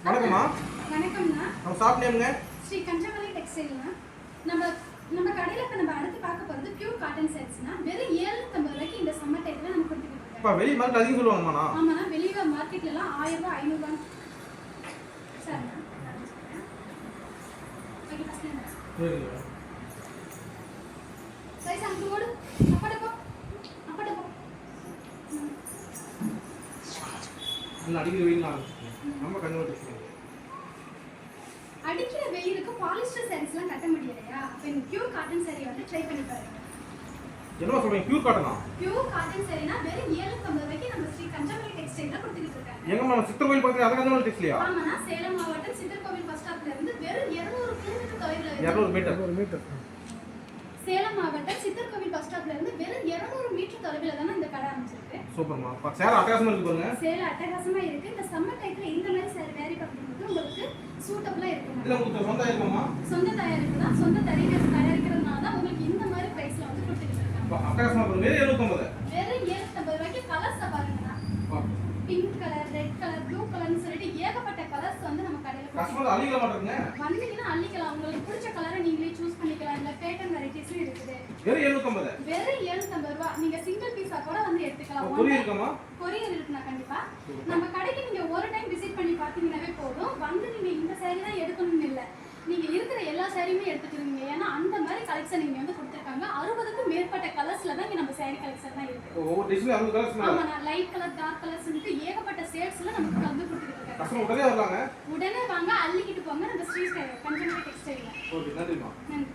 வணக்கம்மா. வணக்கம்ண்ணா. நம்ம ஷாப் நேம்ங்க ஸ்ரீ கஞ்சமலை டெக்ஸ்டைல்ண்ணா. நம்ம கடையில் இப்போ நம்ம அடுத்து பார்க்க போகிறது பியூர் காட்டன் செட்ஸ்னா வெறும் 750 ரூபாய்க்கு இந்த சம்மர் டைத்தில் நம்ம கொடுத்துட்டு இருக்கோம். இப்போ வெளி மார்க்கெட் அதிகம் சொல்லுவாங்கம்மா. ஆமாண்ணா, வெளியே மார்க்கெட்லலாம் 1000 ரூபாய் 500 ரூபாய். சரிண்ணா, ஓகே ஃபஸ்ட்டு சைஸ் அங்கே ஓடு அப்படப்போ இல்லை அடிக்கிற வெயில் நம்ம கன்வெர்ட் அடிக்கிற வெயிலுக்கு பாலிஸ்டர் சாரீஸ்லாம் கட்ட முடியலையா? அப்போ இந்த பியூர் காட்டன் சாரீ வந்து ட்ரை பண்ணி பாருங்க. என்ன சொல்றீங்க? பியூர் காட்டனா? பியூர் காட்டன் சாரீனா வெறும் 750 ரூபாய்க்கு நம்ம ஸ்ரீ கஞ்சமலை டெக்ஸ்டைல்ல கொடுத்துட்டு இருக்காங்க. எங்கம்மா சித்தர் கோயில் பக்கத்துல அத கஞ்சமலை டெக்ஸ்டைலா? ஆமாண்ணா, சேலம் மாவட்டம் சித்தர் கோவில் பஸ் ஸ்டாப்ல இருந்து வெறும் 200 கிலோமீட்டர் தொலைவில் இருக்கு. 200 மீட்டர். சேலம் மாவட்டம் சித்தர் கோவில் பஸ் ஸ்டாப்ல இருந்து வெறும் 200 மீட்டர் தொலைவில் தான இந்த கடை அமைச்சிருக்கு. சூப்பர்மா. சேலை அட்டகாசமா இருக்கு பாருங்க. சேலை அட்டகாசமா இருக்கு. இந்த சம்மர் டைம்ல இந்த மாதிரி சேலை வேரி பண்ணும்போது உங்களுக்கு சூட்டபிளா இருக்கும். இல்ல உங்களுக்கு சொந்த இருக்குமா? சொந்த தயாரிப்பு தான். சொந்த தயாரிக்கிறதுனால தான் உங்களுக்கு இந்த மாதிரி பிரைஸ்ல வந்து கொடுத்துட்டு இருக்காங்க. அட்டகாசமா இருக்கு. வெறும் 750. வெறும் 750 ரூபாய்க்கு கலர்ஸ் பாருங்கண்ணா. Pink colour, red colour, blue கலர்னு சொல்லிட்டு ஏகப்பட்ட கலர்ஸ் வந்து நம்ம கடையில கஸ்டமர் அள்ளிக்க மாட்டாங்க. வந்தீங்கன்னா அள்ளிக்கலாம். உங்களுக்கு பிடிச்ச கலரை நீங்களே சூஸ் பண்ணிக்கலாம். இல்ல பேட்டர்ன் வெரைட்டிஸும் இருக்குது. வெறும் 750. வெறும் 750 ரூபாய். நீங்க சிங்கிள் பீஸா கூட வந்து எடுத்துக்கலாம். கொரியர் இருக்குமா? கொரியர் இருக்குண்ணா கண்டிப்பா. நம்ம கடைக்கு நீங்க ஒரு டைம் விசிட் பண்ணி பார்த்தீங்கன்னாவே போதும். வந்து நீங்க இந்த சாரி தான் எடுக்கணும்னு இல்லை, நீங்க இருக்கிற எல்லா சாரியுமே எடுத்துக்கிறீங்க. ஏன்னா அந்த மாதிரி கலெக்ஷன் நீங்க வந்து கொடுத்துருக்காங்க. 60க்கும் மேற்பட்ட கலர்ஸ்ல தான் இங்க நம்ம சாரி கலெக்ஷன் தான் இருக்கு. ஒவ்வொரு டிசைன் 60 கலர்ஸ். ஆமாண்ணா, லைட் கலர், டார்க் கலர்ஸ்னு ஏகப்பட்ட ஷேட்ஸ்ல நமக்கு வந்து கொடுத்துட்டு இருக்காங்க. கஸ்டமர் உடனே வரலாங்க. உடனே வாங்க, அள்ளிக்கிட்டு போங்க நம்ம ஸ்ரீ கஞ்சமலை டெக்ஸ்டைல்ல. ஓகே, நன்றிமா. நன்றி.